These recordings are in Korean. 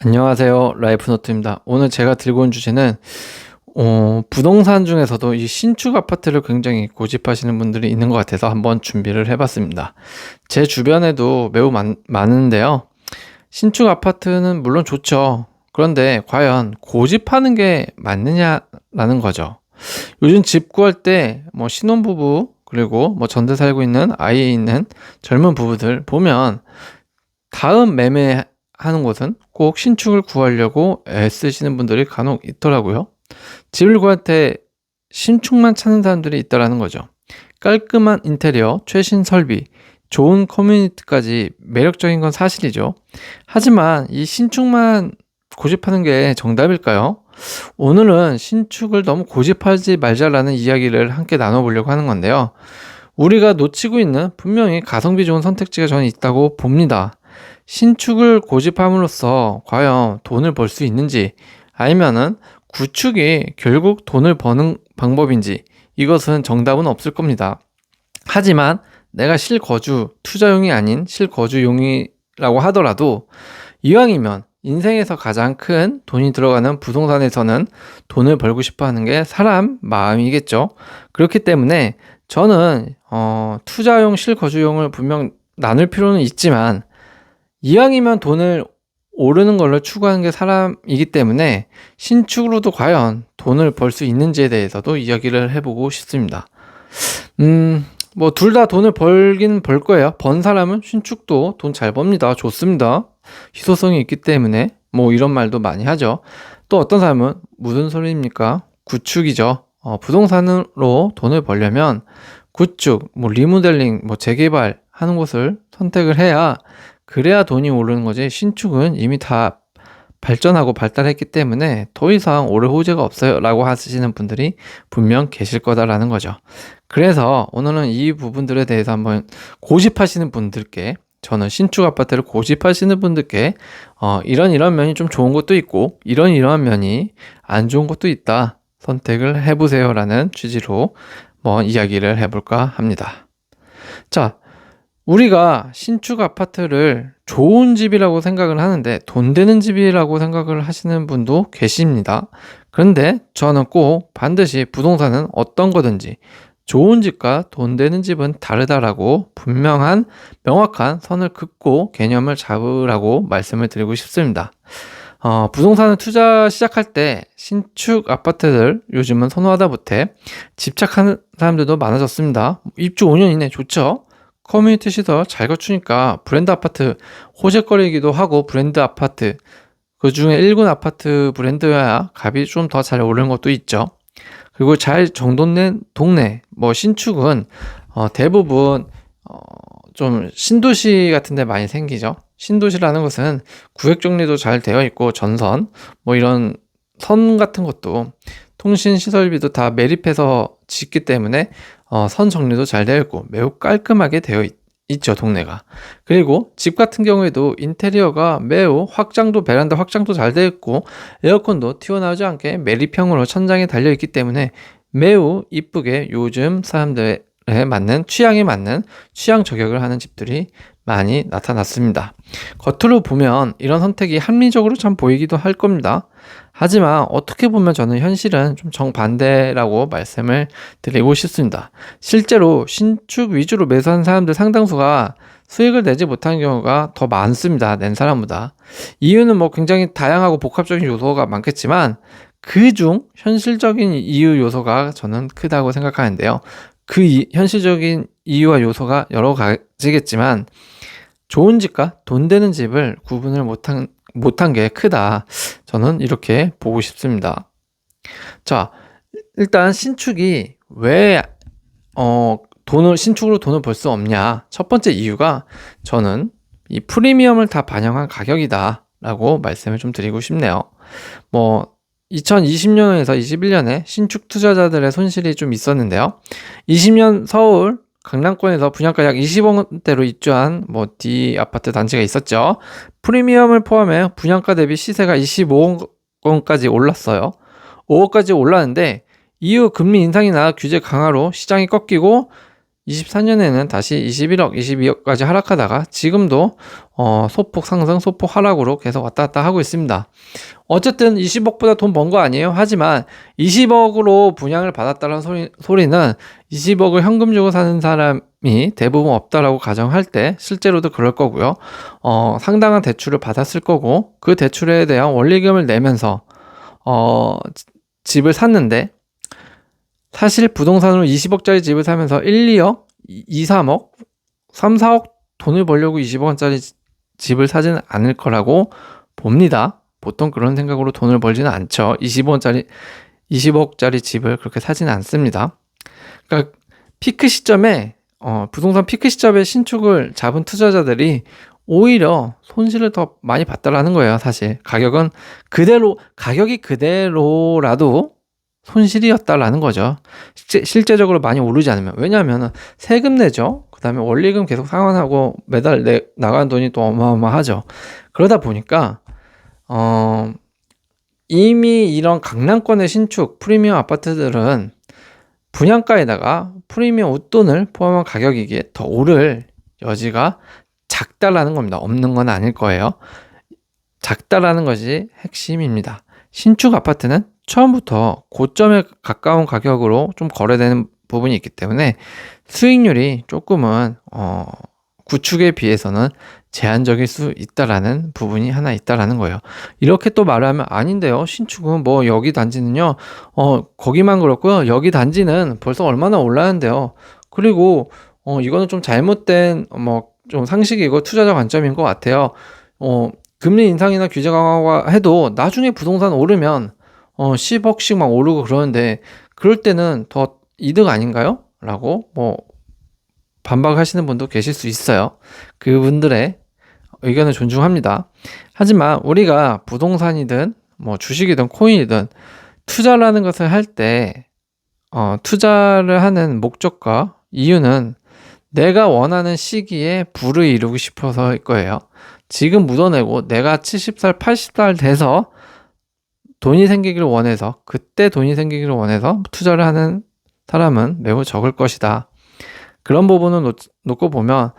안녕하세요. 라이프노트입니다. 오늘 제가 들고 온 주제는 부동산 중에서도 이 신축 아파트를 굉장히 고집하시는 분들이 있는 것 같아서 한번 준비를 해봤습니다. 제 주변에도 매우 많은데요. 신축 아파트는 물론 좋죠. 그런데 과연 고집하는 게 맞느냐라는 거죠. 요즘 집 구할 때 뭐 신혼부부 그리고 뭐 전세 살고 있는 아이 있는 젊은 부부들 보면 다음 매매하는 곳은 꼭 신축을 구하려고 애쓰시는 분들이 간혹 있더라고요. 집을 구할 때 신축만 찾는 사람들이 있다라는 거죠. 깔끔한 인테리어, 최신 설비, 좋은 커뮤니티까지 매력적인 건 사실이죠. 하지만 이 신축만 고집하는 게 정답일까요? 오늘은 신축을 너무 고집하지 말자라는 이야기를 함께 나눠보려고 하는 건데요. 우리가 놓치고 있는 분명히 가성비 좋은 선택지가 저는 있다고 봅니다. 신축을 고집함으로써 과연 돈을 벌 수 있는지 아니면은 구축이 결국 돈을 버는 방법인지 이것은 정답은 없을 겁니다. 하지만 내가 실거주, 투자용이 아닌 실거주용이라고 하더라도 이왕이면 인생에서 가장 큰 돈이 들어가는 부동산에서는 돈을 벌고 싶어 하는 게 사람 마음이겠죠. 그렇기 때문에 저는 투자용, 실거주용을 분명 나눌 필요는 있지만 이왕이면 돈을 오르는 걸로 추구하는 게 사람이기 때문에 신축으로도 과연 돈을 벌 수 있는지에 대해서도 이야기를 해보고 싶습니다. 뭐 둘 다 돈을 벌긴 벌 거예요. 번 사람은 신축도 돈 잘 법니다. 좋습니다. 희소성이 있기 때문에 뭐 이런 말도 많이 하죠. 또 어떤 사람은 무슨 소리입니까? 구축이죠. 부동산으로 돈을 벌려면 구축, 뭐 리모델링, 뭐 재개발 하는 곳을 선택을 해야 그래야 돈이 오르는 거지. 신축은 이미 다 발전하고 발달했기 때문에 더 이상 오를 호재가 없어요 라고 하시는 분들이 분명 계실 거다라는 거죠. 그래서 오늘은 이 부분들에 대해서 한번 고집하시는 분들께, 저는 신축 아파트를 고집하시는 분들께 이런 면이 좀 좋은 것도 있고 이러한 면이 안 좋은 것도 있다, 선택을 해보세요 라는 취지로 뭐 이야기를 해볼까 합니다. 자, 우리가 신축 아파트를 좋은 집이라고 생각을 하는데 돈 되는 집이라고 생각을 하시는 분도 계십니다. 그런데 저는 꼭 반드시 부동산은 어떤 거든지 좋은 집과 돈 되는 집은 다르다라고 분명한 명확한 선을 긋고 개념을 잡으라고 말씀을 드리고 싶습니다. 부동산을 투자 시작할 때 신축 아파트들 요즘은 선호하다 못해 집착하는 사람들도 많아졌습니다. 입주 5년 이내 좋죠? 커뮤니티 시설 잘 갖추니까 브랜드 아파트 호재거리이기도 하고, 브랜드 아파트 그 중에 1군 아파트 브랜드여야 값이 좀 더 잘 오르는 것도 있죠. 그리고 잘 정돈된 동네, 뭐 신축은 대부분 좀 신도시 같은 데 많이 생기죠. 신도시라는 것은 구획 정리도 잘 되어 있고 전선 뭐 이런 선 같은 것도 통신 시설비도 다 매립해서 짓기 때문에 선 정리도 잘 되어 있고 매우 깔끔하게 되어 있죠, 동네가. 그리고 집 같은 경우에도 인테리어가 매우 베란다 확장도 잘 되어 있고 에어컨도 튀어나오지 않게 매립형으로 천장에 달려 있기 때문에 매우 이쁘게 요즘 사람들의 취향에 맞는 취향 저격을 하는 집들이 많이 나타났습니다. 겉으로 보면 이런 선택이 합리적으로 참 보이기도 할 겁니다. 하지만 어떻게 보면 저는 현실은 좀 정반대라고 말씀을 드리고 싶습니다. 실제로 신축 위주로 매수한 사람들 상당수가 수익을 내지 못하는 경우가 더 많습니다. 낸 사람보다. 이유는 뭐 굉장히 다양하고 복합적인 요소가 많겠지만 그중 현실적인 이유 요소가 저는 크다고 생각하는데요. 현실적인 이유와 요소가 여러 가지겠지만 좋은 집과 돈 되는 집을 구분을 못한 게 크다, 저는 이렇게 보고 싶습니다. 자, 일단 신축이 왜 신축으로 돈을 벌 수 없냐. 첫 번째 이유가 저는 이 프리미엄을 다 반영한 가격이다 라고 말씀을 좀 드리고 싶네요. 뭐 2020년에서 21년에 신축 투자자들의 손실이 좀 있었는데요. 20년 서울 강남권에서 분양가 약 20억원대로 입주한 뭐 D 아파트 단지가 있었죠. 프리미엄을 포함해 분양가 대비 시세가 25억원까지 올랐어요. 5억까지 올랐는데 이후 금리 인상이나 규제 강화로 시장이 꺾이고 24년에는 다시 21억, 22억까지 하락하다가 지금도 소폭 상승, 소폭 하락으로 계속 왔다 갔다 하고 있습니다. 어쨌든 20억보다 돈 번 거 아니에요? 하지만 20억으로 분양을 받았다는 소리는 20억을 현금 주고 사는 사람이 대부분 없다라고 가정할 때 실제로도 그럴 거고요. 상당한 대출을 받았을 거고 그 대출에 대한 원리금을 내면서 집을 샀는데 사실 부동산으로 20억짜리 집을 사면서 1, 2억, 2, 3억, 3, 4억 돈을 벌려고 20억원짜리 집을 사지는 않을 거라고 봅니다. 보통 그런 생각으로 돈을 벌지는 않죠. 20억짜리 집을 그렇게 사지는 않습니다. 그러니까 피크 시점에 부동산 피크 시점에 신축을 잡은 투자자들이 오히려 손실을 더 많이 봤다라는 거예요. 사실 가격이 그대로라도 손실이었다라는 거죠. 실제적으로 많이 오르지 않으면. 왜냐하면 세금 내죠. 그 다음에 원리금 계속 상환하고 매달 나가는 돈이 또 어마어마하죠. 그러다 보니까 이미 이런 강남권의 신축 프리미엄 아파트들은 분양가에다가 프리미엄 웃돈을 포함한 가격이기에 더 오를 여지가 작다라는 겁니다. 없는 건 아닐 거예요. 작다라는 것이 핵심입니다. 신축 아파트는 처음부터 고점에 가까운 가격으로 좀 거래되는 부분이 있기 때문에 수익률이 조금은 구축에 비해서는 제한적일 수 있다라는 부분이 하나 있다라는 거예요. 이렇게 또 말하면 아닌데요. 신축은 뭐 여기 단지는요. 거기만 그렇고요. 여기 단지는 벌써 얼마나 올랐는데요. 그리고 이거는 좀 잘못된 좀 상식이고 투자자 관점인 것 같아요. 금리 인상이나 규제 강화가 해도 나중에 부동산 오르면 10억씩 막 오르고 그러는데 그럴 때는 더 이득 아닌가요? 라고 반박하시는 분도 계실 수 있어요. 그분들의 의견을 존중합니다. 하지만 우리가 부동산이든 주식이든 코인이든 투자라는 것을 할 때 투자를 하는 목적과 이유는 내가 원하는 시기에 부를 이루고 싶어서일 거예요. 지금 묻어내고 내가 70살, 80살 돼서 돈이 생기기를 원해서 그때 돈이 생기기를 원해서 투자를 하는 사람은 매우 적을 것이다. 그런 부분을 놓고 보면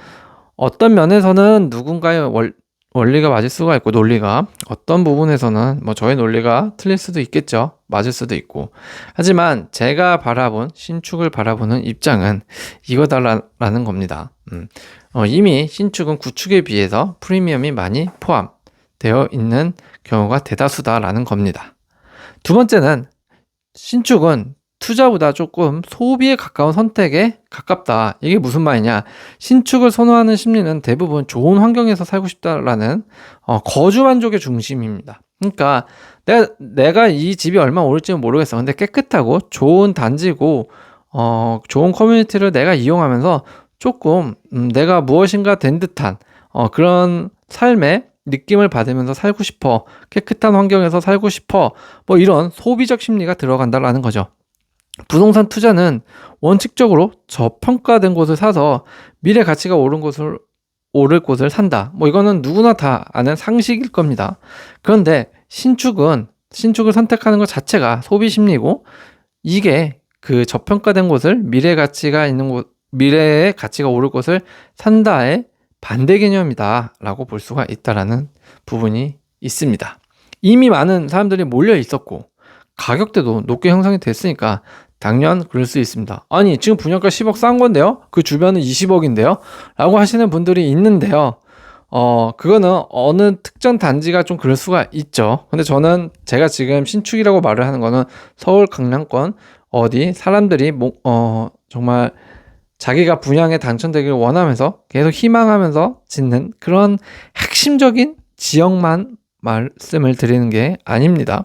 어떤 면에서는 누군가의 원리가 맞을 수가 있고 논리가 어떤 부분에서는 저의 논리가 틀릴 수도 있겠죠. 맞을 수도 있고. 하지만 제가 신축을 바라보는 입장은 이거다라는 겁니다. 이미 신축은 구축에 비해서 프리미엄이 많이 포함되어 있는 경우가 대다수다라는 겁니다. 두 번째는 신축은 투자보다 조금 소비에 가까운 선택에 가깝다. 이게 무슨 말이냐? 신축을 선호하는 심리는 대부분 좋은 환경에서 살고 싶다라는 거주 만족의 중심입니다. 그러니까 내가 이 집이 얼마 오를지는 모르겠어. 근데 깨끗하고 좋은 단지고 좋은 커뮤니티를 내가 이용하면서 조금 내가 무엇인가 된 듯한 그런 삶의 느낌을 받으면서 살고 싶어. 깨끗한 환경에서 살고 싶어. 이런 소비적 심리가 들어간다라는 거죠. 부동산 투자는 원칙적으로 저평가된 곳을 사서 미래 가치가 오를 곳을 산다. 이거는 누구나 다 아는 상식일 겁니다. 그런데 신축을 선택하는 것 자체가 소비 심리고 이게 그 저평가된 곳을 미래의 가치가 오를 곳을 산다의 반대 개념이다 라고 볼 수가 있다라는 부분이 있습니다. 이미 많은 사람들이 몰려 있었고 가격대도 높게 형성이 됐으니까 당연 그럴 수 있습니다. 아니 지금 분양가 10억 싼 건데요? 그 주변은 20억인데요? 라고 하시는 분들이 있는데요. 그거는 어느 특정 단지가 좀 그럴 수가 있죠. 근데 제가 지금 신축이라고 말을 하는 거는 서울 강남권 어디 사람들이 정말 자기가 분양에 당첨되기를 원하면서 계속 희망하면서 짓는 그런 핵심적인 지역만 말씀을 드리는 게 아닙니다.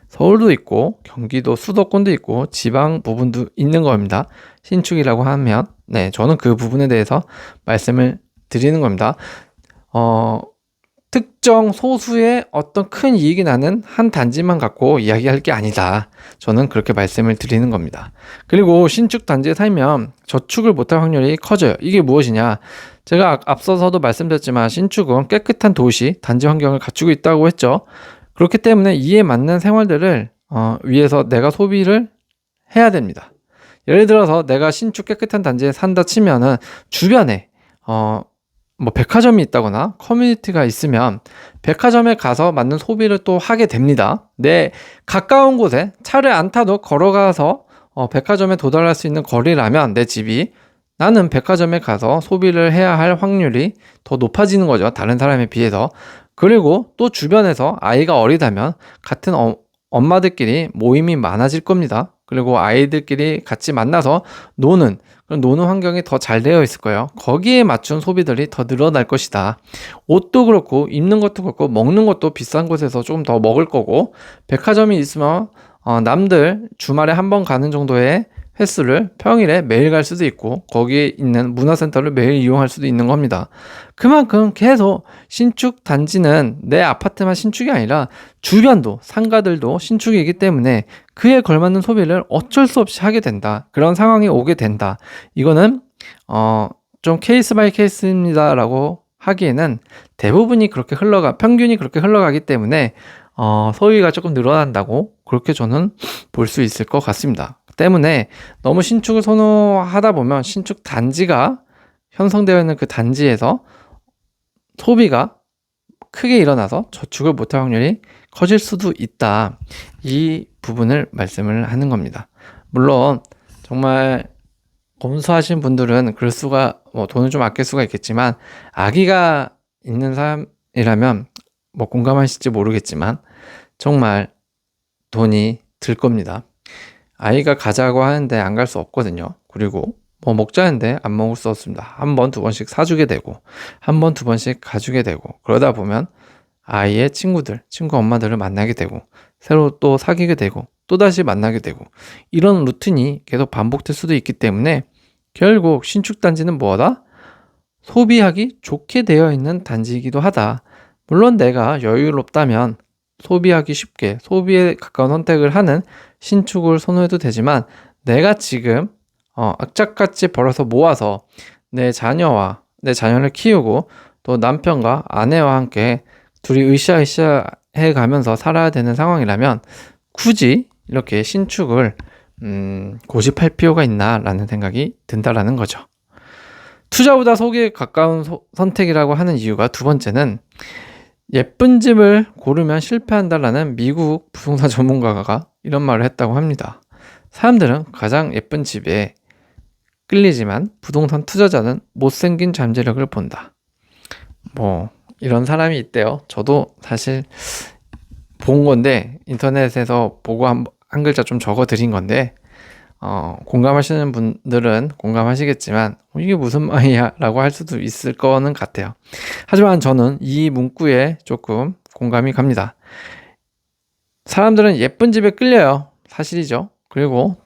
서울도 있고 경기도 수도권도 있고 지방 부분도 있는 겁니다. 신축이라고 하면 저는 그 부분에 대해서 말씀을 드리는 겁니다. 특정 소수의 어떤 큰 이익이 나는 한 단지만 갖고 이야기할 게 아니다. 저는 그렇게 말씀을 드리는 겁니다. 그리고 신축 단지에 살면 저축을 못할 확률이 커져요. 이게 무엇이냐? 제가 앞서서도 말씀드렸지만 신축은 깨끗한 도시, 단지 환경을 갖추고 있다고 했죠. 그렇기 때문에 이에 맞는 생활들을 위해서 내가 소비를 해야 됩니다. 예를 들어서 내가 신축 깨끗한 단지에 산다 치면은 주변에 뭐 백화점이 있다거나 커뮤니티가 있으면 백화점에 가서 맞는 소비를 또 하게 됩니다. 내 가까운 곳에 차를 안 타도 걸어가서 백화점에 도달할 수 있는 거리라면 내 집이, 나는 백화점에 가서 소비를 해야 할 확률이 더 높아지는 거죠. 다른 사람에 비해서. 그리고 또 주변에서 아이가 어리다면 같은 엄마들끼리 모임이 많아질 겁니다. 그리고 아이들끼리 같이 만나서 노는 그런 노는 환경이 더 잘 되어 있을 거예요. 거기에 맞춘 소비들이 더 늘어날 것이다. 옷도 그렇고 입는 것도 그렇고 먹는 것도 비싼 곳에서 좀 더 먹을 거고, 백화점이 있으면 남들 주말에 한 번 가는 정도의 횟수를 평일에 매일 갈 수도 있고, 거기에 있는 문화센터를 매일 이용할 수도 있는 겁니다. 그만큼 계속 신축 단지는 내 아파트만 신축이 아니라 주변도 상가들도 신축이기 때문에 그에 걸맞는 소비를 어쩔 수 없이 하게 된다. 그런 상황이 오게 된다. 이거는 좀 케이스 바이 케이스입니다라고 하기에는 대부분이 그렇게 평균이 그렇게 흘러가기 때문에 소비가 조금 늘어난다고 그렇게 저는 볼 수 있을 것 같습니다. 때문에 너무 신축을 선호하다 보면 신축 단지가 형성되어 있는 그 단지에서 소비가 크게 일어나서 저축을 못할 확률이 커질 수도 있다. 이 부분을 말씀을 하는 겁니다. 물론 정말 검소하신 분들은 그럴 수가, 돈을 좀 아낄 수가 있겠지만, 아기가 있는 사람이라면 공감하실지 모르겠지만 정말 돈이 들 겁니다. 아이가 가자고 하는데 안 갈 수 없거든요. 그리고 먹자는데 안 먹을 수 없습니다. 한 번, 두 번씩 사주게 되고, 한 번, 두 번씩 가주게 되고, 그러다 보면 아이의 친구 엄마들을 만나게 되고, 새로 또 사귀게 되고, 또다시 만나게 되고, 이런 루틴이 계속 반복될 수도 있기 때문에 결국 신축단지는 뭐다? 소비하기 좋게 되어 있는 단지이기도 하다. 물론 내가 여유롭다면 소비하기 쉽게 소비에 가까운 선택을 하는 신축을 선호해도 되지만, 내가 지금 악착같이 벌어서 모아서 내 자녀를 키우고 또 남편과 아내와 함께 둘이 으쌰으쌰 해가면서 살아야 되는 상황이라면 굳이 이렇게 신축을 고집할 필요가 있나라는 생각이 든다라는 거죠. 투자보다 소비에 가까운 선택이라고 하는 이유가, 두 번째는 예쁜 집을 고르면 실패한다라는 미국 부동산 전문가가 이런 말을 했다고 합니다. 사람들은 가장 예쁜 집에 끌리지만 부동산 투자자는 못생긴 잠재력을 본다. 이런 사람이 있대요. 저도 사실 본 건데, 인터넷에서 보고 한 글자 좀 적어 드린 건데, 공감하시는 분들은 공감하시겠지만 이게 무슨 말이야 라고 할 수도 있을 거는 같아요. 하지만 저는 이 문구에 조금 공감이 갑니다. 사람들은 예쁜 집에 끌려요. 사실이죠. 그리고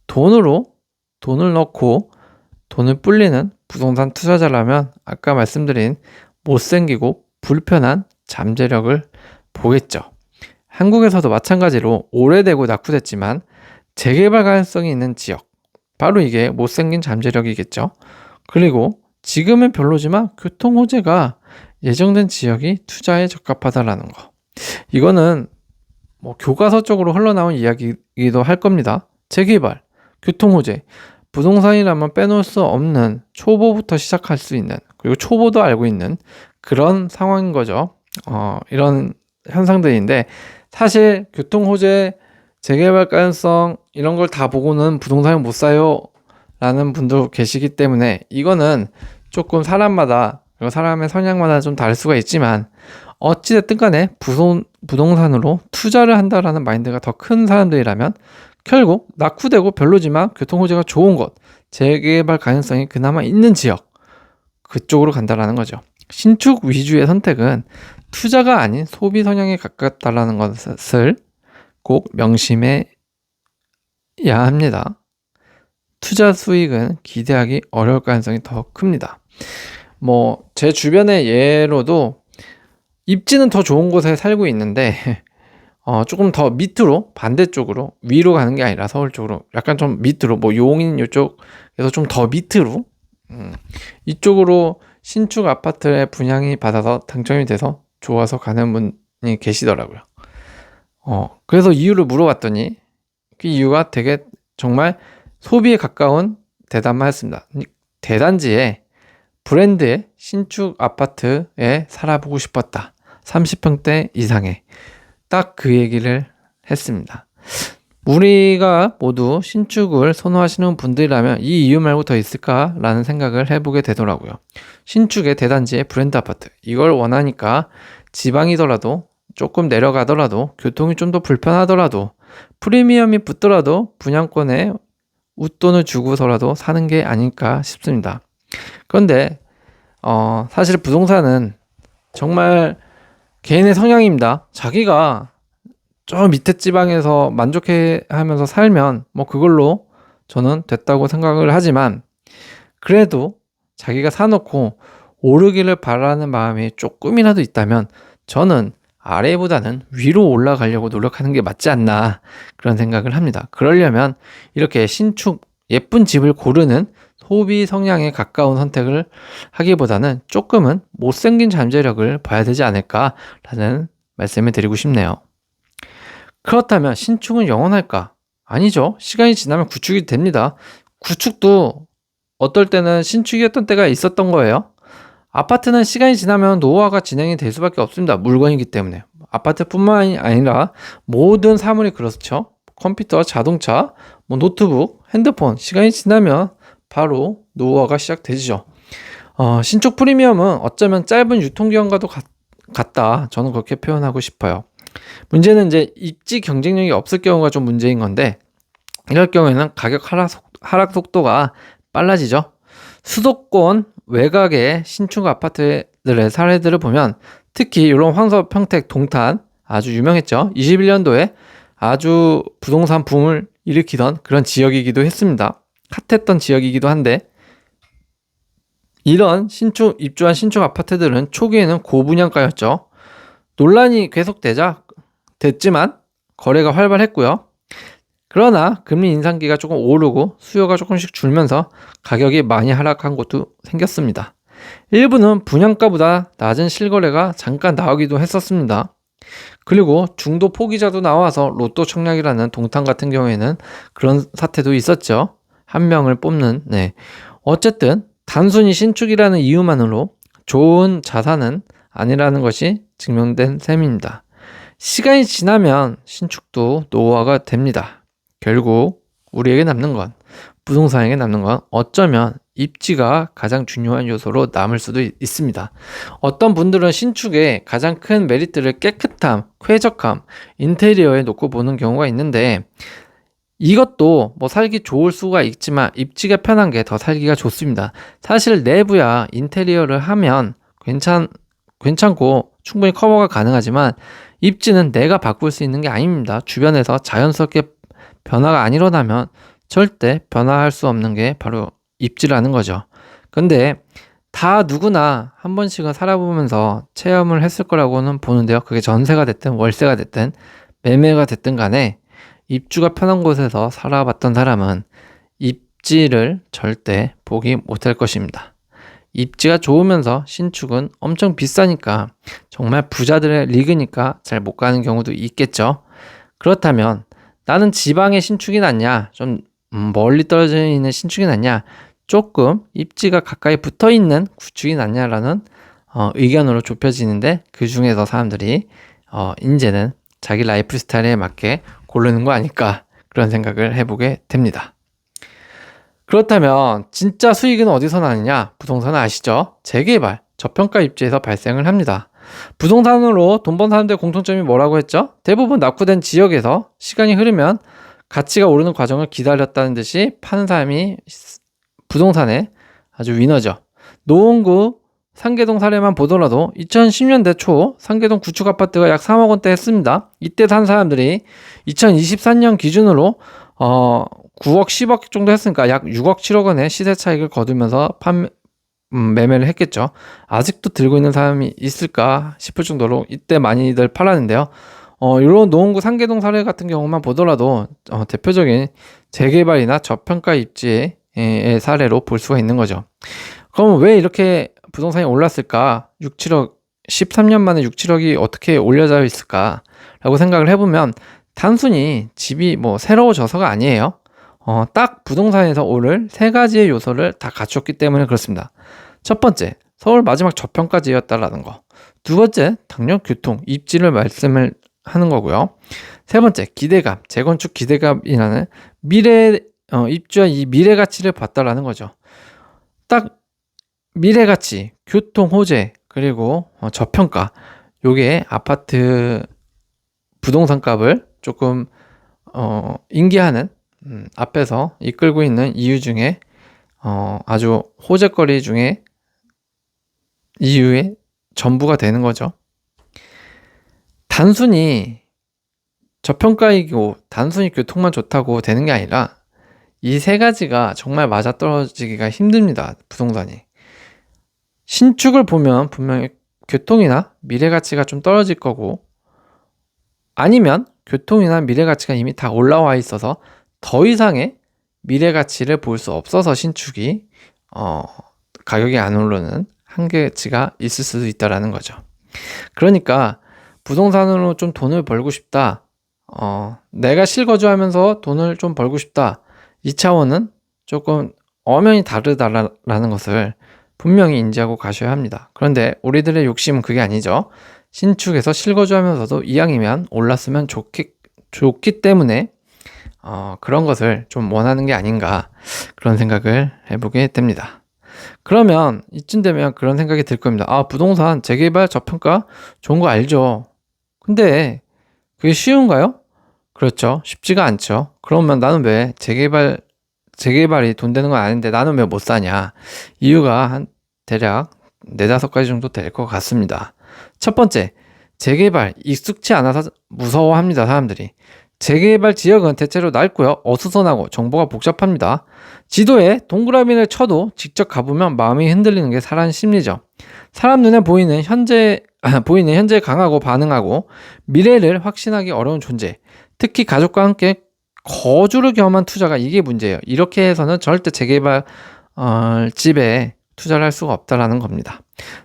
돈을 넣고 돈을 불리는 부동산 투자자라면 아까 말씀드린 못생기고 불편한 잠재력을 보겠죠. 한국에서도 마찬가지로 오래되고 낙후됐지만 재개발 가능성이 있는 지역, 바로 이게 못생긴 잠재력이겠죠. 그리고 지금은 별로지만 교통 호재가 예정된 지역이 투자에 적합하다라는 거. 이거는 교과서 쪽으로 흘러나온 이야기이기도 할 겁니다. 재개발, 교통 호재, 부동산이라면 빼놓을 수 없는, 초보부터 시작할 수 있는, 그리고 초보도 알고 있는 그런 상황인 거죠. 이런 현상들인데, 사실 교통 호재, 재개발 가능성 이런 걸 다 보고는 부동산을 못 사요 라는 분도 계시기 때문에, 이거는 조금 사람마다, 그리고 사람의 성향마다 좀 다를 수가 있지만, 어찌됐든 간에 부동산으로 투자를 한다라는 마인드가 더 큰 사람들이라면 결국 낙후되고 별로지만 교통 호재가 좋은 곳, 재개발 가능성이 그나마 있는 지역, 그쪽으로 간다라는 거죠. 신축 위주의 선택은 투자가 아닌 소비 성향에 가깝다라는 것을 꼭 명심해야 합니다. 투자 수익은 기대하기 어려울 가능성이 더 큽니다. 제 주변의 예로도 입지는 더 좋은 곳에 살고 있는데 조금 더 밑으로, 반대쪽으로, 위로 가는 게 아니라 서울 쪽으로 약간 좀 밑으로, 용인 이쪽에서 좀 더 밑으로 이쪽으로 신축 아파트에 분양이 받아서 당첨이 돼서 좋아서 가는 분이 계시더라고요. 그래서 이유를 물어봤더니 그 이유가 되게 정말 소비에 가까운 대답만 했습니다. 대단지에 브랜드의 신축 아파트에 살아보고 싶었다. 30평대 이상의. 딱 그 얘기를 했습니다. 우리가 모두 신축을 선호하시는 분들이라면 이 이유 말고 더 있을까라는 생각을 해보게 되더라고요. 신축의 대단지의 브랜드 아파트. 이걸 원하니까 지방이더라도 조금 내려가더라도 교통이 좀 더 불편하더라도 프리미엄이 붙더라도 분양권에 웃돈을 주고서라도 사는 게 아닐까 싶습니다. 그런데 사실 부동산은 정말 개인의 성향입니다. 자기가 저 밑에 지방에서 만족해 하면서 살면 뭐 그걸로 저는 됐다고 생각을 하지만, 그래도 자기가 사놓고 오르기를 바라는 마음이 조금이라도 있다면 저는 아래보다는 위로 올라가려고 노력하는 게 맞지 않나, 그런 생각을 합니다. 그러려면 이렇게 신축 예쁜 집을 고르는 소비 성향에 가까운 선택을 하기보다는 조금은 못생긴 잠재력을 봐야 되지 않을까라는 말씀을 드리고 싶네요. 그렇다면 신축은 영원할까? 아니죠. 시간이 지나면 구축이 됩니다. 구축도 어떨 때는 신축이었던 때가 있었던 거예요. 아파트는 시간이 지나면 노후화가 진행이 될 수밖에 없습니다. 물건이기 때문에. 아파트뿐만 아니라 모든 사물이 그렇죠. 컴퓨터, 자동차, 노트북, 핸드폰, 시간이 지나면 바로 노후화가 시작되죠. 신축 프리미엄은 어쩌면 짧은 유통기한과도 같다. 저는 그렇게 표현하고 싶어요. 문제는 이제 입지 경쟁력이 없을 경우가 좀 문제인 건데, 이럴 경우에는 가격 하락 속도가 빨라지죠. 수도권 외곽의 신축 아파트들의 사례들을 보면 특히 이런 황서, 평택, 동탄 아주 유명했죠. 21년도에 아주 부동산 붐을 일으키던 그런 지역이기도 했습니다. 핫했던 지역이기도 한데, 이런 입주한 신축 아파트들은 초기에는 고분양가였죠. 논란이 됐지만 거래가 활발했고요. 그러나 금리 인상기가 조금 오르고 수요가 조금씩 줄면서 가격이 많이 하락한 곳도 생겼습니다. 일부는 분양가보다 낮은 실거래가 잠깐 나오기도 했었습니다. 그리고 중도 포기자도 나와서 로또 청약이라는 동탄 같은 경우에는 그런 사태도 있었죠. 한 명을 뽑는. 어쨌든 단순히 신축이라는 이유만으로 좋은 자산은 아니라는 것이 증명된 셈입니다. 시간이 지나면 신축도 노후화가 됩니다. 결국 우리에게 남는 건, 부동산에게 남는 건 어쩌면 입지가 가장 중요한 요소로 남을 수도 있습니다. 어떤 분들은 신축의 가장 큰 메리트를 깨끗함, 쾌적함, 인테리어에 놓고 보는 경우가 있는데, 이것도 뭐 살기 좋을 수가 있지만 입지가 편한 게 더 살기가 좋습니다. 사실 내부야 인테리어를 하면 괜찮고 충분히 커버가 가능하지만 입지는 내가 바꿀 수 있는 게 아닙니다. 주변에서 자연스럽게 변화가 안 일어나면 절대 변화할 수 없는 게 바로 입지라는 거죠. 근데 다 누구나 한 번씩은 살아보면서 체험을 했을 거라고는 보는데요. 그게 전세가 됐든 월세가 됐든 매매가 됐든 간에 입주가 편한 곳에서 살아봤던 사람은 입지를 절대 포기 못할 것입니다. 입지가 좋으면서 신축은 엄청 비싸니까, 정말 부자들의 리그니까 잘 못 가는 경우도 있겠죠. 그렇다면 나는 지방의 신축이 낫냐, 좀 멀리 떨어져 있는 신축이 낫냐, 조금 입지가 가까이 붙어 있는 구축이 낫냐라는 의견으로 좁혀지는데, 그 중에서 사람들이 이제는 자기 라이프 스타일에 맞게 고르는 거 아닐까, 그런 생각을 해보게 됩니다. 그렇다면 진짜 수익은 어디서 나느냐? 부동산은 아시죠? 재개발, 저평가 입지에서 발생을 합니다. 부동산으로 돈 번 사람들의 공통점이 뭐라고 했죠? 대부분 낙후된 지역에서 시간이 흐르면 가치가 오르는 과정을 기다렸다는 듯이 파는 사람이 부동산의 아주 위너죠. 노원구 상계동 사례만 보더라도 2010년대 초 상계동 구축 아파트가 약 3억 원대 했습니다. 이때 산 사람들이 2023년 기준으로 9억, 10억 정도 했으니까 약 6억, 7억 원의 시세 차익을 거두면서 매매를 했겠죠. 아직도 들고 있는 사람이 있을까 싶을 정도로 이때 많이들 팔았는데요. 이런 노원구 상계동 사례 같은 경우만 보더라도 대표적인 재개발이나 저평가 입지의 사례로 볼 수가 있는 거죠. 그럼 왜 이렇게 부동산이 올랐을까? 6, 7억, 13년 만에 6, 7억이 어떻게 올려져 있을까? 라고 생각을 해보면 단순히 집이 뭐 새로워져서가 아니에요. 딱 부동산에서 오를 세 가지의 요소를 다 갖췄기 때문에 그렇습니다. 첫 번째, 서울 마지막 저평가지였다라는 거. 두 번째, 당연 교통, 입지를 말씀을 하는 거고요. 세 번째, 기대감, 재건축 기대감이라는 입주와 이 미래 가치를 봤다라는 거죠. 딱 미래 가치, 교통 호재, 그리고 저평가, 요게 아파트 부동산 값을 조금 인계하는 앞에서 이끌고 있는 이유 중에 아주 호재거리 중에 이유의 전부가 되는 거죠. 단순히 저평가이고 단순히 교통만 좋다고 되는 게 아니라 이 세 가지가 정말 맞아떨어지기가 힘듭니다. 부동산이. 신축을 보면 분명히 교통이나 미래 가치가 좀 떨어질 거고, 아니면 교통이나 미래 가치가 이미 다 올라와 있어서 더 이상의 미래 가치를 볼 수 없어서 신축이 가격이 안 오르는 한계치가 있을 수도 있다라는 거죠. 그러니까 부동산으로 좀 돈을 벌고 싶다, 내가 실거주하면서 돈을 좀 벌고 싶다, 이 차원은 조금 엄연히 다르다라는 것을 분명히 인지하고 가셔야 합니다. 그런데 우리들의 욕심은 그게 아니죠. 신축에서 실거주하면서도 이왕이면 올랐으면 좋기 때문에 그런 것을 좀 원하는 게 아닌가, 그런 생각을 해보게 됩니다. 그러면 이쯤 되면 그런 생각이 들 겁니다. 부동산 재개발 저평가 좋은 거 알죠. 근데 그게 쉬운가요? 그렇죠. 쉽지가 않죠. 그러면 나는 왜 재개발이 돈 되는 건 아닌데 나는 왜 못 사냐? 이유가 한 대략 4-5가지 정도 될 것 같습니다. 첫 번째, 재개발 익숙치 않아서 무서워합니다, 사람들이. 재개발 지역은 대체로 넓고요, 어수선하고 정보가 복잡합니다. 지도에 동그라미를 쳐도 직접 가보면 마음이 흔들리는 게 사람 심리죠. 사람 눈에 보이는 현재 강하고 반응하고 미래를 확신하기 어려운 존재, 특히 가족과 함께 거주를 겸한 투자가 이게 문제예요. 이렇게 해서는 절대 재개발 집에 투자를 할 수가 없다라는 겁니다.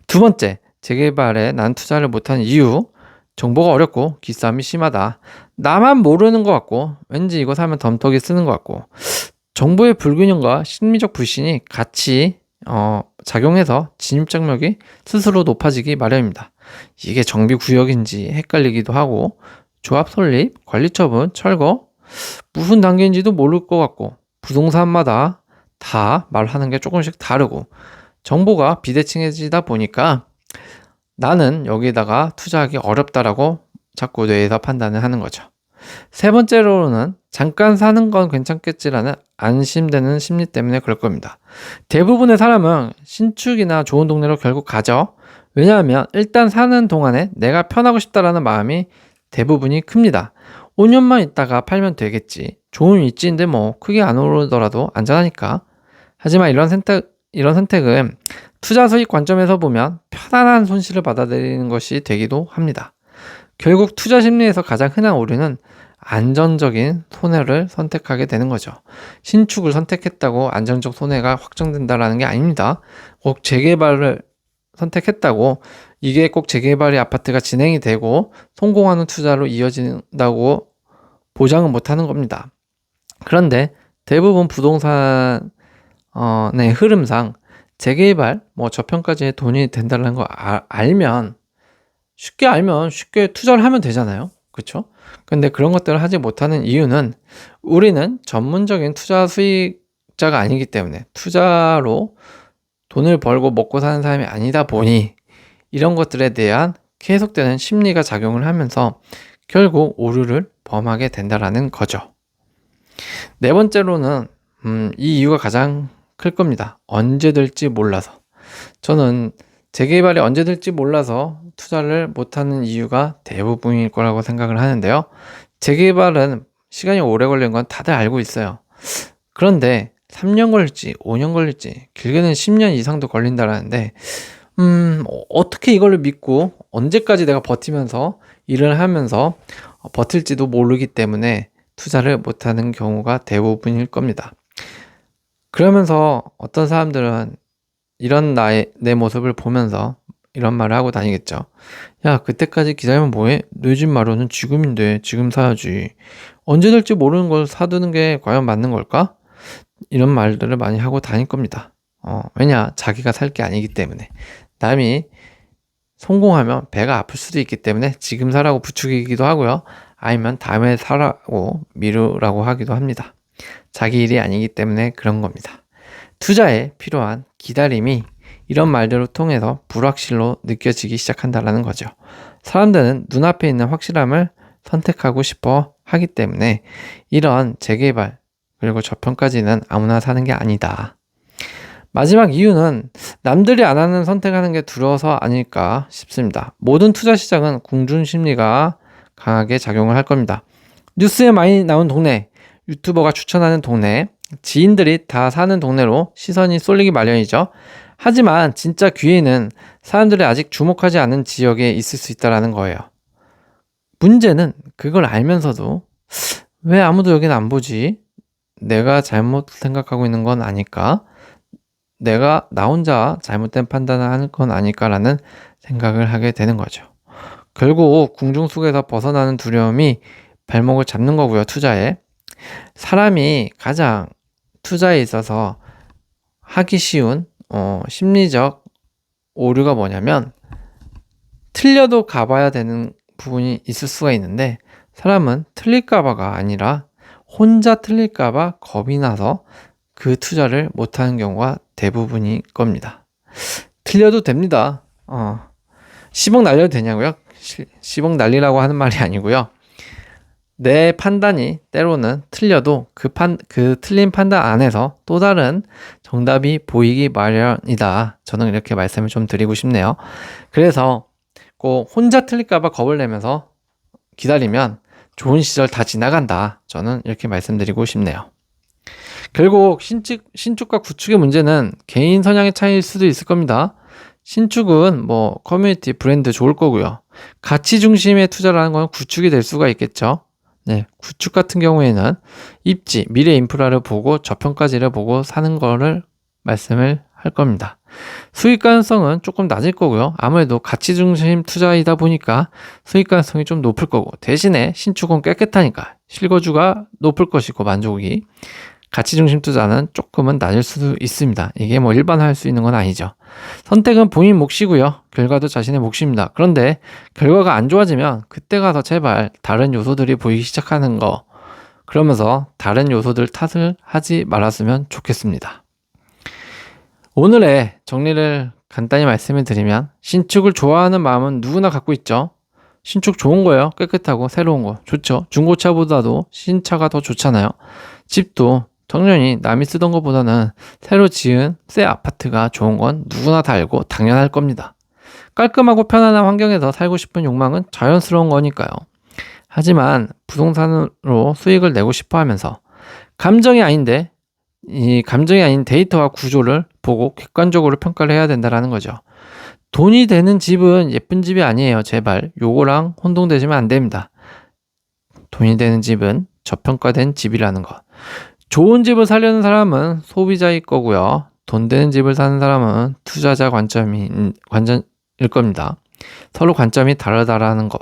두 번째, 재개발에 난 투자를 못하는 이유, 정보가 어렵고 기싸움이 심하다. 나만 모르는 것 같고 왠지 이거 사면 덤터기 쓰는 것 같고, 정보의 불균형과 심리적 불신이 같이 작용해서 진입장벽이 스스로 높아지기 마련입니다. 이게 정비구역인지 헷갈리기도 하고, 조합 설립, 관리처분, 철거, 무슨 단계인지도 모를 것 같고, 부동산마다 다 말하는 게 조금씩 다르고, 정보가 비대칭해지다 보니까 나는 여기다가 투자하기 어렵다라고 자꾸 뇌에서 판단을 하는 거죠. 세 번째로는 잠깐 사는 건 괜찮겠지라는 안심되는 심리 때문에 그럴 겁니다. 대부분의 사람은 신축이나 좋은 동네로 결국 가죠. 왜냐하면 일단 사는 동안에 내가 편하고 싶다라는 마음이 대부분이 큽니다. 5년만 있다가 팔면 되겠지. 좋은 위치인데 뭐 크게 안 오르더라도 안전하니까. 하지만 이런 선택은 투자 수익 관점에서 보면 편안한 손실을 받아들이는 것이 되기도 합니다. 결국 투자 심리에서 가장 흔한 오류는 안전적인 손해를 선택하게 되는 거죠. 신축을 선택했다고 안정적 손해가 확정된다는 게 아닙니다. 꼭 재개발을 선택했다고 이게 꼭 재개발의 아파트가 진행이 되고 성공하는 투자로 이어진다고 보장은 못하는 겁니다. 그런데 대부분 부동산의 흐름상 재개발, 저평가지에 돈이 된다는 거 알면 쉽게 투자를 하면 되잖아요. 그렇죠? 근데 그런 것들을 하지 못하는 이유는 우리는 전문적인 투자 수익자가 아니기 때문에, 투자로 돈을 벌고 먹고 사는 사람이 아니다 보니 이런 것들에 대한 계속되는 심리가 작용을 하면서 결국 오류를 범하게 된다라는 거죠. 네 번째로는 이 이유가 가장 클 겁니다. 언제 될지 몰라서. 저는 재개발이 언제 될지 몰라서 투자를 못하는 이유가 대부분일 거라고 생각을 하는데요. 재개발은 시간이 오래 걸리는 건 다들 알고 있어요. 그런데 3년 걸릴지 5년 걸릴지 길게는 10년 이상도 걸린다라는데 어떻게 이걸 믿고 언제까지 내가 버티면서 일을 하면서 버틸지도 모르기 때문에 투자를 못하는 경우가 대부분일 겁니다. 그러면서 어떤 사람들은 이런 내 모습을 보면서 이런 말을 하고 다니겠죠. 야, 그때까지 기다리면 뭐해? 내 집 마련은 지금인데 지금 사야지. 언제 될지 모르는 걸 사두는 게 과연 맞는 걸까? 이런 말들을 많이 하고 다닐 겁니다. 왜냐? 자기가 살 게 아니기 때문에. 남이 성공하면 배가 아플 수도 있기 때문에 지금 사라고 부추기기도 하고요. 아니면 다음에 사라고 미루라고 하기도 합니다. 자기 일이 아니기 때문에 그런 겁니다. 투자에 필요한 기다림이 이런 말들을 통해서 불확실로 느껴지기 시작한다는 거죠. 사람들은 눈앞에 있는 확실함을 선택하고 싶어 하기 때문에 이런 재개발 그리고 저평가지는 아무나 사는 게 아니다. 마지막 이유는 남들이 안 하는 선택하는 게 두려워서 아닐까 싶습니다. 모든 투자 시장은 궁중 심리가 강하게 작용을 할 겁니다. 뉴스에 많이 나온 동네, 유튜버가 추천하는 동네, 지인들이 다 사는 동네로 시선이 쏠리기 마련이죠. 하지만 진짜 기회는 사람들이 아직 주목하지 않은 지역에 있을 수 있다는 거예요. 문제는 그걸 알면서도 왜 아무도 여긴 안 보지? 내가 잘못 생각하고 있는 건 아닐까? 내가 나 혼자 잘못된 판단을 하는 건 아닐까라는 생각을 하게 되는 거죠. 결국 궁중 속에서 벗어나는 두려움이 발목을 잡는 거고요. 투자에. 사람이 가장 투자에 있어서 하기 쉬운 심리적 오류가 뭐냐면 틀려도 가봐야 되는 부분이 있을 수가 있는데 사람은 틀릴까봐가 아니라 혼자 틀릴까봐 겁이 나서 그 투자를 못하는 경우가 대부분일 겁니다. 틀려도 됩니다. 10억 날려도 되냐고요? 10억 날리라고 하는 말이 아니고요. 내 판단이 때로는 틀려도 그 틀린 판단 안에서 또 다른 정답이 보이기 마련이다. 저는 이렇게 말씀을 좀 드리고 싶네요. 그래서 꼭 혼자 틀릴까봐 겁을 내면서 기다리면 좋은 시절 다 지나간다. 저는 이렇게 말씀드리고 싶네요. 결국 신축과 구축의 문제는 개인 성향의 차이일 수도 있을 겁니다. 신축은 커뮤니티 브랜드 좋을 거고요. 가치 중심의 투자를 하는 건 구축이 될 수가 있겠죠. 네, 구축 같은 경우에는 입지, 미래 인프라를 보고 저평가지를 보고 사는 거를 말씀을 할 겁니다. 수익 가능성은 조금 낮을 거고요. 아무래도 가치 중심 투자이다 보니까 수익 가능성이 좀 높을 거고 대신에 신축은 깨끗하니까 실거주가 높을 것이고 만족이 가치 중심 투자는 조금은 낮을 수도 있습니다. 이게 일반화할 수 있는 건 아니죠. 선택은 본인 몫이고요. 결과도 자신의 몫입니다. 그런데 결과가 안 좋아지면 그때 가서 제발 다른 요소들이 보이기 시작하는 거 그러면서 다른 요소들 탓을 하지 말았으면 좋겠습니다. 오늘의 정리를 간단히 말씀을 드리면 신축을 좋아하는 마음은 누구나 갖고 있죠. 신축 좋은 거예요. 깨끗하고 새로운 거 좋죠. 중고차보다도 신차가 더 좋잖아요. 집도 당연히 남이 쓰던 것보다는 새로 지은 새 아파트가 좋은 건 누구나 다 알고 당연할 겁니다. 깔끔하고 편안한 환경에서 살고 싶은 욕망은 자연스러운 거니까요. 하지만 부동산으로 수익을 내고 싶어 하면서 감정이 아닌데 이 감정이 아닌 데이터와 구조를 보고 객관적으로 평가를 해야 된다는 거죠. 돈이 되는 집은 예쁜 집이 아니에요. 제발 요거랑 혼동되시면 안 됩니다. 돈이 되는 집은 저평가된 집이라는 것. 좋은 집을 사려는 사람은 소비자일 거고요. 돈 되는 집을 사는 사람은 투자자 관점일 겁니다. 서로 관점이 다르다라는 것.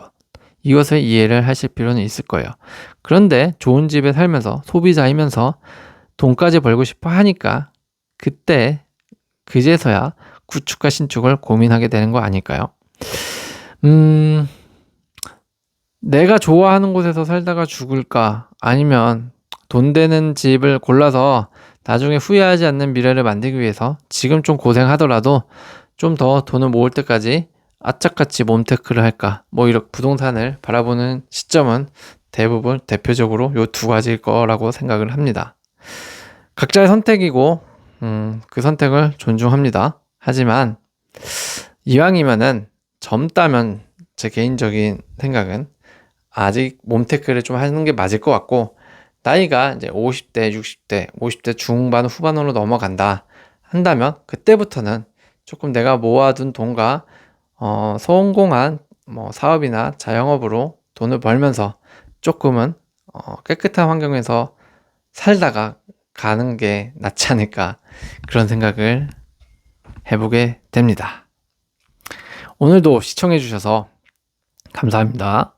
이것을 이해를 하실 필요는 있을 거예요. 그런데 좋은 집에 살면서 소비자이면서 돈까지 벌고 싶어 하니까 그때 그제서야 구축과 신축을 고민하게 되는 거 아닐까요? 내가 좋아하는 곳에서 살다가 죽을까? 아니면 돈 되는 집을 골라서 나중에 후회하지 않는 미래를 만들기 위해서 지금 좀 고생하더라도 좀 더 돈을 모을 때까지 악착같이 몸테크를 할까? 이렇게 부동산을 바라보는 시점은 대표적으로 요 두 가지일 거라고 생각을 합니다. 각자의 선택이고 그 선택을 존중합니다. 하지만 이왕이면은 젊다면 제 개인적인 생각은 아직 몸테크를 좀 하는 게 맞을 것 같고 나이가 이제 50대, 60대, 50대 중반 후반으로 넘어간다 한다면 그때부터는 조금 내가 모아둔 돈과 성공한 사업이나 자영업으로 돈을 벌면서 조금은 깨끗한 환경에서 살다가 가는 게 낫지 않을까 그런 생각을 해보게 됩니다. 오늘도 시청해 주셔서 감사합니다.